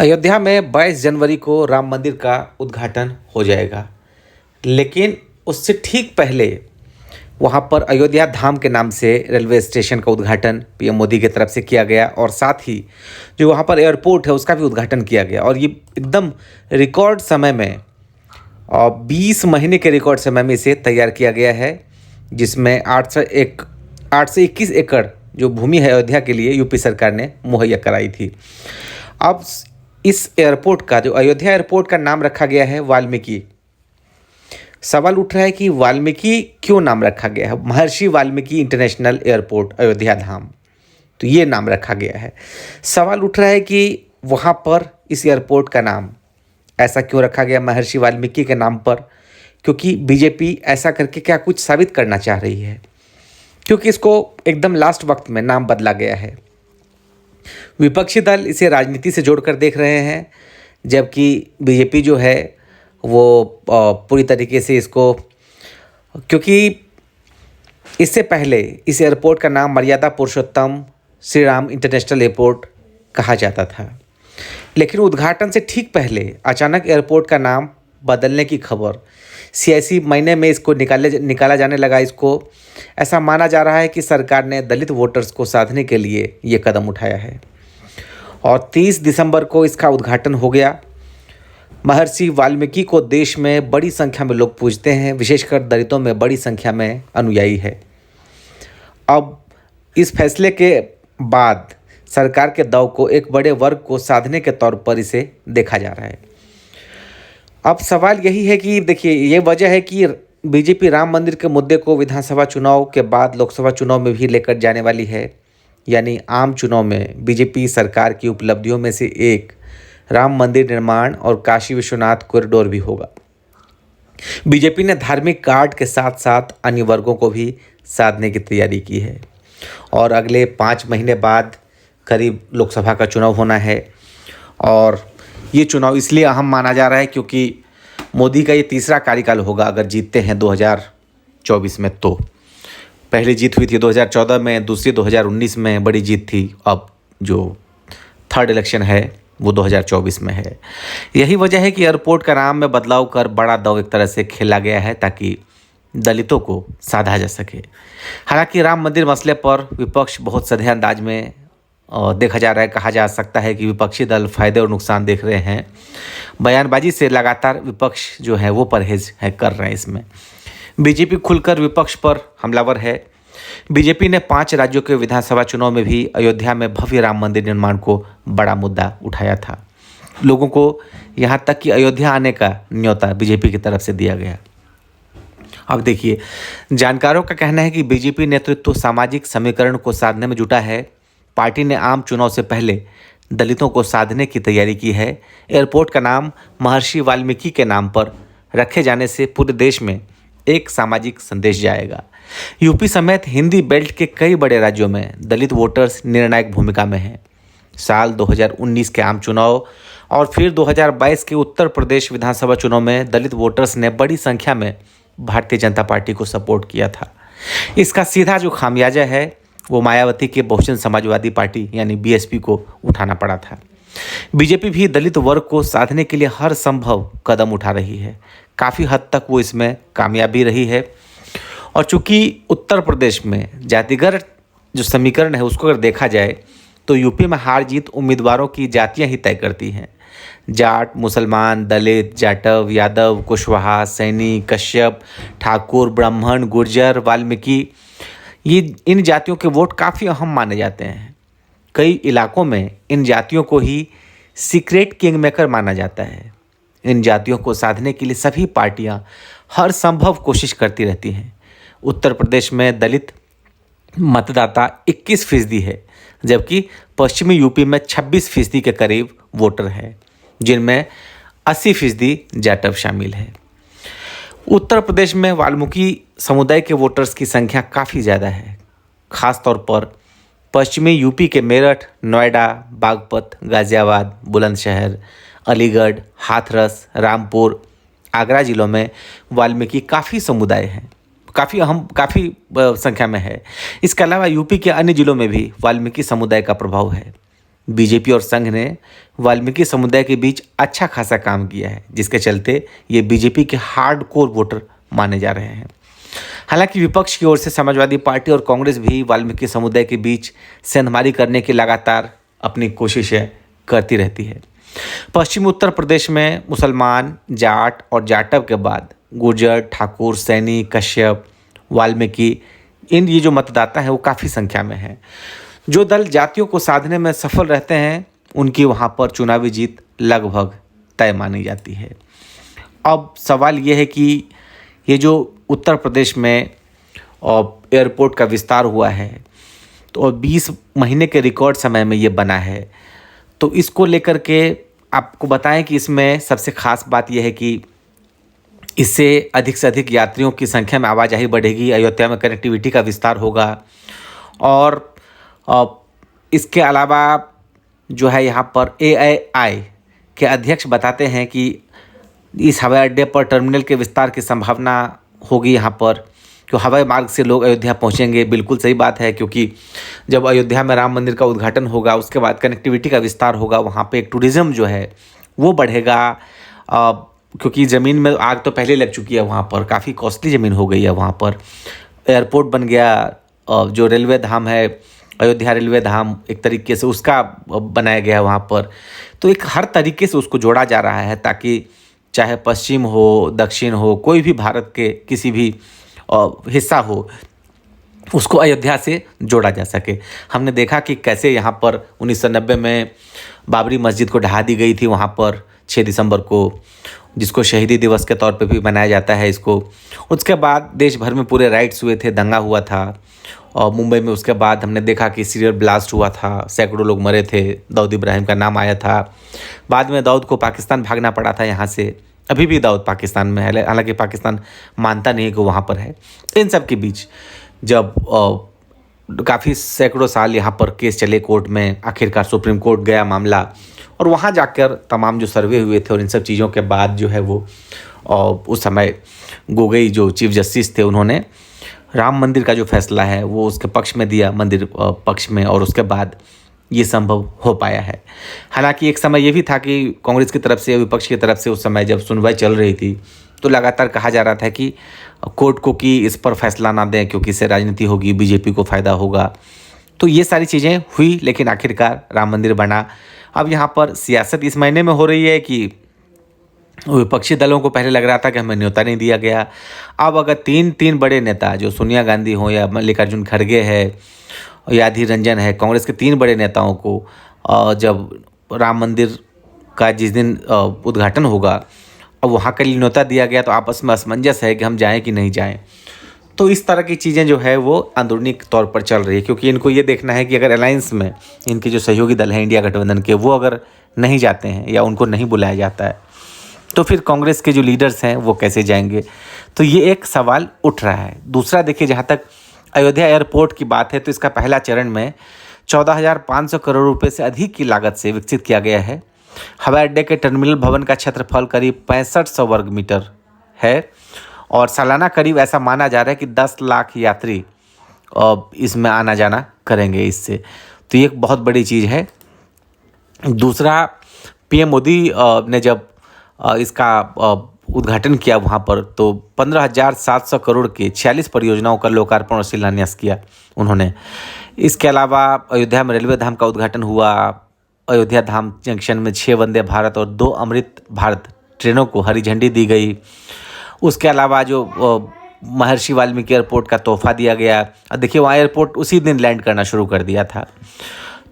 अयोध्या में 22 जनवरी को राम मंदिर का उद्घाटन हो जाएगा। लेकिन उससे ठीक पहले वहाँ पर अयोध्या धाम के नाम से रेलवे स्टेशन का उद्घाटन पीएम मोदी की तरफ से किया गया और साथ ही जो वहाँ पर एयरपोर्ट है उसका भी उद्घाटन किया गया। और ये एकदम रिकॉर्ड समय में और 20 महीने के रिकॉर्ड समय में इसे तैयार किया गया है, जिसमें 821 एकड़ जो भूमि है अयोध्या के लिए यूपी सरकार ने मुहैया कराई थी। अब इस एयरपोर्ट का जो अयोध्या एयरपोर्ट का नाम रखा गया है वाल्मीकि। सवाल उठ रहा है कि वाल्मीकि क्यों नाम रखा गया है। महर्षि वाल्मीकि इंटरनेशनल एयरपोर्ट अयोध्या धाम, तो ये नाम रखा गया है। सवाल उठ रहा है कि वहाँ पर इस एयरपोर्ट का नाम ऐसा क्यों रखा गया महर्षि वाल्मीकि के नाम पर, क्योंकि बीजेपी ऐसा करके क्या कुछ साबित करना चाह रही है, क्योंकि इसको एकदम लास्ट वक्त में नाम बदला गया है। विपक्षी दल इसे राजनीति से जोड़कर देख रहे हैं, जबकि बीजेपी जो है वो पूरी तरीके से इसको, क्योंकि इससे पहले इस एयरपोर्ट का नाम मर्यादा पुरुषोत्तम श्री राम इंटरनेशनल एयरपोर्ट कहा जाता था। लेकिन उद्घाटन से ठीक पहले अचानक एयरपोर्ट का नाम बदलने की खबर सियासी महीने में इसको निकाला जाने लगा। इसको ऐसा माना जा रहा है कि सरकार ने दलित वोटर्स को साधने के लिए ये कदम उठाया है और 30 दिसंबर को इसका उद्घाटन हो गया। महर्षि वाल्मीकि को देश में बड़ी संख्या में लोग पूजते हैं, विशेषकर दलितों में बड़ी संख्या में अनुयायी है। अब इस फैसले के बाद सरकार के दाव को एक बड़े वर्ग को साधने के तौर पर इसे देखा जा रहा है। अब सवाल यही है कि देखिए, ये वजह है कि बीजेपी राम मंदिर के मुद्दे को विधानसभा चुनाव के बाद लोकसभा चुनाव में भी लेकर जाने वाली है। यानी आम चुनाव में बीजेपी सरकार की उपलब्धियों में से एक राम मंदिर निर्माण और काशी विश्वनाथ कॉरिडोर भी होगा। बीजेपी ने धार्मिक कार्ड के साथ साथ अन्य वर्गों को भी साधने की तैयारी की है और अगले 5 महीने बाद करीब लोकसभा का चुनाव होना है। और ये चुनाव इसलिए अहम माना जा रहा है क्योंकि मोदी का ये तीसरा कार्यकाल होगा अगर जीतते हैं 2024 में। तो पहली जीत हुई थी 2014 में, दूसरी 2019 में बड़ी जीत थी। अब जो थर्ड इलेक्शन है वो 2024 में है। यही वजह है कि एयरपोर्ट का नाम में बदलाव कर बड़ा दांव एक तरह से खेला गया है ताकि दलितों को साधा जा सके। हालांकि राम मंदिर मसले पर विपक्ष बहुत सधे अंदाज में देखा जा रहा है। कहा जा सकता है कि विपक्षी दल फायदे और नुकसान देख रहे हैं। बयानबाजी से लगातार विपक्ष जो है वो परहेज है कर रहे हैं। इसमें बीजेपी खुलकर विपक्ष पर हमलावर है। बीजेपी ने 5 राज्यों के विधानसभा चुनाव में भी अयोध्या में भव्य राम मंदिर निर्माण को बड़ा मुद्दा उठाया था। लोगों को यहाँ तक कि अयोध्या आने का न्योता बीजेपी की तरफ से दिया गया। अब देखिए, जानकारों का कहना है कि बीजेपी नेतृत्व सामाजिक समीकरण को साधने में जुटा है। पार्टी ने आम चुनाव से पहले दलितों को साधने की तैयारी की है। एयरपोर्ट का नाम महर्षि वाल्मीकि के नाम पर रखे जाने से पूरे देश में एक सामाजिक संदेश जाएगा। यूपी समेत हिंदी बेल्ट के कई बड़े राज्यों में दलित वोटर्स निर्णायक भूमिका में हैं। साल 2019 के आम चुनाव और फिर 2022 के उत्तर प्रदेश विधानसभा चुनाव में दलित वोटर्स ने बड़ी संख्या में भारतीय जनता पार्टी को सपोर्ट किया था। इसका सीधा जो खामियाजा है वो मायावती के बहुजन समाजवादी पार्टी यानी बीएसपी को उठाना पड़ा था। बीजेपी भी दलित वर्ग को साधने के लिए हर संभव कदम उठा रही है। काफ़ी हद तक वो इसमें कामयाब भी रही है। और चूंकि उत्तर प्रदेश में जातिगत जो समीकरण है उसको अगर देखा जाए तो यूपी में हार जीत उम्मीदवारों की जातियां ही तय करती हैं। जाट, मुसलमान, दलित, जाटव, यादव, कुशवाहा, सैनी, कश्यप, ठाकुर, ब्राह्मण, गुर्जर, वाल्मीकि, ये इन जातियों के वोट काफ़ी अहम माने जाते हैं। कई इलाकों में इन जातियों को ही सीक्रेट किंग मेकर माना जाता है। इन जातियों को साधने के लिए सभी पार्टियां हर संभव कोशिश करती रहती हैं। उत्तर प्रदेश में दलित मतदाता 21% है, जबकि पश्चिमी यूपी में 26% के करीब वोटर है, जिनमें 80% जाटव शामिल है। उत्तर प्रदेश में वाल्मीकि समुदाय के वोटर्स की संख्या काफ़ी ज़्यादा है। ख़ास तौर पर पश्चिमी यूपी के मेरठ, नोएडा, बागपत, गाज़ियाबाद, बुलंदशहर, अलीगढ़, हाथरस, रामपुर, आगरा जिलों में वाल्मीकि काफ़ी समुदाय हैं, काफ़ी संख्या में है। इसके अलावा यूपी के अन्य जिलों में भी वाल्मीकि समुदाय का प्रभाव है। बीजेपी और संघ ने वाल्मीकि समुदाय के बीच अच्छा खासा काम किया है, जिसके चलते ये बीजेपी के हार्डकोर वोटर माने जा रहे हैं। हालांकि विपक्ष की ओर से समाजवादी पार्टी और कांग्रेस भी वाल्मीकि समुदाय के बीच सेंधमारी करने की लगातार अपनी कोशिशें करती रहती है। पश्चिमी उत्तर प्रदेश में मुसलमान, जाट और जाटव के बाद गुर्जर, ठाकुर, सैनी, कश्यप, वाल्मीकि, ये जो मतदाता हैं वो काफ़ी संख्या में हैं। जो दल जातियों को साधने में सफल रहते हैं उनकी वहाँ पर चुनावी जीत लगभग तय मानी जाती है। अब सवाल ये है कि ये जो उत्तर प्रदेश में एयरपोर्ट का विस्तार हुआ है तो 20 महीने के रिकॉर्ड समय में ये बना है, तो इसको लेकर के आपको बताएं कि इसमें सबसे ख़ास बात यह है कि इससे अधिक से अधिक यात्रियों की संख्या में आवाजाही बढ़ेगी, अयोध्या में कनेक्टिविटी का विस्तार होगा। और इसके अलावा जो है यहाँ पर AII के अध्यक्ष बताते हैं कि इस हवाई अड्डे पर टर्मिनल के विस्तार की संभावना होगी यहाँ पर, कि हवाई मार्ग से लोग अयोध्या पहुँचेंगे। बिल्कुल सही बात है, क्योंकि जब अयोध्या में राम मंदिर का उद्घाटन होगा उसके बाद कनेक्टिविटी का विस्तार होगा, वहाँ पे एक टूरिज़्म जो है वो बढ़ेगा। क्योंकि ज़मीन में आग तो पहले लग चुकी है, वहाँ पर काफ़ी कॉस्टली ज़मीन हो गई है। वहाँ पर एयरपोर्ट बन गया, जो रेलवे धाम है अयोध्या रेलवे धाम एक तरीके से उसका बनाया गया है वहाँ पर। तो एक हर तरीके से उसको जोड़ा जा रहा है ताकि चाहे पश्चिम हो, दक्षिण हो, कोई भी भारत के किसी भी हिस्सा हो, उसको अयोध्या से जोड़ा जा सके। हमने देखा कि कैसे यहाँ पर 1990 में बाबरी मस्जिद को ढहा दी गई थी वहाँ पर 6 दिसंबर को, जिसको शहीदी दिवस के तौर पे भी मनाया जाता है इसको। उसके बाद देश भर में पूरे राइट्स हुए थे, दंगा हुआ था। और मुंबई में उसके बाद हमने देखा कि सीरियल ब्लास्ट हुआ था, सैकड़ों लोग मरे थे, दाऊद इब्राहिम का नाम आया था। बाद में दाऊद को पाकिस्तान भागना पड़ा था यहाँ से। अभी भी दाऊद पाकिस्तान में है, हालांकि पाकिस्तान मानता नहीं है कि वहाँ पर है। इन सब के बीच जब काफ़ी सैकड़ों साल यहाँ पर केस चले कोर्ट में, आखिरकार सुप्रीम कोर्ट गया मामला, और वहाँ जाकर तमाम जो सर्वे हुए थे और इन सब चीज़ों के बाद जो है वो उस समय गोगोई जो चीफ जस्टिस थे उन्होंने राम मंदिर का जो फैसला है वो उसके पक्ष में दिया, मंदिर पक्ष में, और उसके बाद ये संभव हो पाया है। हालांकि एक समय ये भी था कि कांग्रेस की तरफ से, विपक्ष की तरफ से उस समय जब सुनवाई चल रही थी तो लगातार कहा जा रहा था कि कोर्ट को कि इस पर फैसला ना दें क्योंकि इससे राजनीति होगी, बीजेपी को फ़ायदा होगा। तो ये सारी चीज़ें हुई, लेकिन आखिरकार राम मंदिर बना। अब यहाँ पर सियासत इस महीने में हो रही है कि विपक्षी दलों को पहले लग रहा था कि हमें न्योता नहीं दिया गया। अब अगर तीन बड़े नेता जो सोनिया गांधी हो या मल्लिकार्जुन खड़गे है या अधीर रंजन है, कांग्रेस के 3 बड़े नेताओं को जब राम मंदिर का जिस दिन उद्घाटन होगा और वहाँ के लिए न्योता दिया गया तो आपस में असमंजस है कि हम जाएं कि नहीं जाएं। तो इस तरह की चीज़ें जो है वो अंदरूनी तौर पर चल रही है, क्योंकि इनको ये देखना है कि अगर अलायंस में इनके जो सहयोगी दल हैं इंडिया गठबंधन के, वो अगर नहीं जाते हैं या उनको नहीं बुलाया जाता है तो फिर कांग्रेस के जो लीडर्स हैं वो कैसे जाएंगे। तो ये एक सवाल उठ रहा है। दूसरा देखिए, जहाँ तक अयोध्या एयरपोर्ट की बात है तो इसका पहला चरण में 14,500 करोड़ रुपए से अधिक की लागत से विकसित किया गया है। हवाई अड्डे के टर्मिनल भवन का क्षेत्रफल करीब 6500 वर्ग मीटर है और सालाना करीब ऐसा माना जा रहा है कि 10 लाख यात्री इसमें आना जाना करेंगे इससे। तो ये एक बहुत बड़ी चीज़ है। दूसरा, पीएम मोदी ने जब इसका उद्घाटन किया वहाँ पर तो 15,700 करोड़ के 46 परियोजनाओं का लोकार्पण और शिलान्यास किया उन्होंने। इसके अलावा अयोध्या में रेलवे धाम का उद्घाटन हुआ। अयोध्या धाम जंक्शन में 6 वंदे भारत और 2 अमृत भारत ट्रेनों को हरी झंडी दी गई। उसके अलावा जो महर्षि वाल्मीकि एयरपोर्ट का तोहफा दिया गया, और देखिए वहाँ एयरपोर्ट उसी दिन लैंड करना शुरू कर दिया था।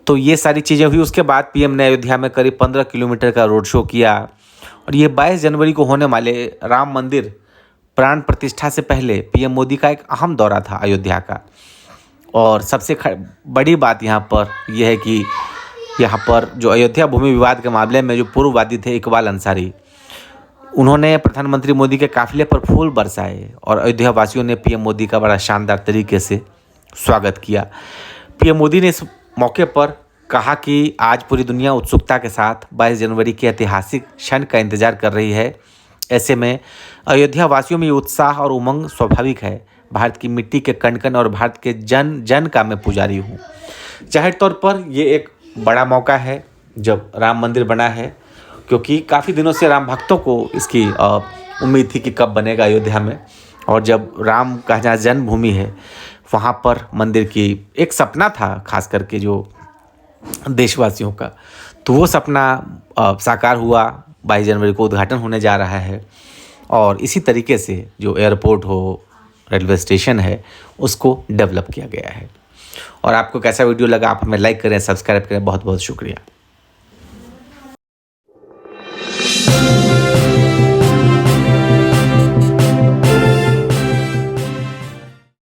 तो ये सारी चीज़ें हुई। उसके बाद पीएम ने अयोध्या में करीब 15 किलोमीटर का रोड शो किया और ये 22 जनवरी को होने वाले राम मंदिर प्राण प्रतिष्ठा से पहले पीएम मोदी का एक अहम दौरा था अयोध्या का। और सबसे बड़ी बात यहाँ पर यह है कि यहाँ पर जो अयोध्या भूमि विवाद के मामले में जो पूर्व वादी थे इकबाल अंसारी, उन्होंने प्रधानमंत्री मोदी के काफिले पर फूल बरसाए और अयोध्या वासियों ने पीएम मोदी का बड़ा शानदार तरीके से स्वागत किया। पीएम मोदी ने इस मौके पर कहा कि आज पूरी दुनिया उत्सुकता के साथ 22 जनवरी के ऐतिहासिक क्षण का इंतजार कर रही है। ऐसे में अयोध्या वासियों में ये उत्साह और उमंग स्वाभाविक है। भारत की मिट्टी के कण कण और भारत के जन जन का मैं पुजारी हूँ। जाहिर तौर पर ये एक बड़ा मौका है जब राम मंदिर बना है, क्योंकि काफ़ी दिनों से राम भक्तों को इसकी उम्मीद थी कि कब बनेगा अयोध्या में। और जब राम का जहाँ जन्मभूमि है वहाँ पर मंदिर की एक सपना था, खास करके जो देशवासियों का, तो वो सपना साकार हुआ। 22 जनवरी को उद्घाटन होने जा रहा है और इसी तरीके से जो एयरपोर्ट हो, रेलवे स्टेशन है, उसको डेवलप किया गया है। और आपको कैसा वीडियो लगा आप हमें लाइक करें, सब्सक्राइब करें। बहुत बहुत शुक्रिया।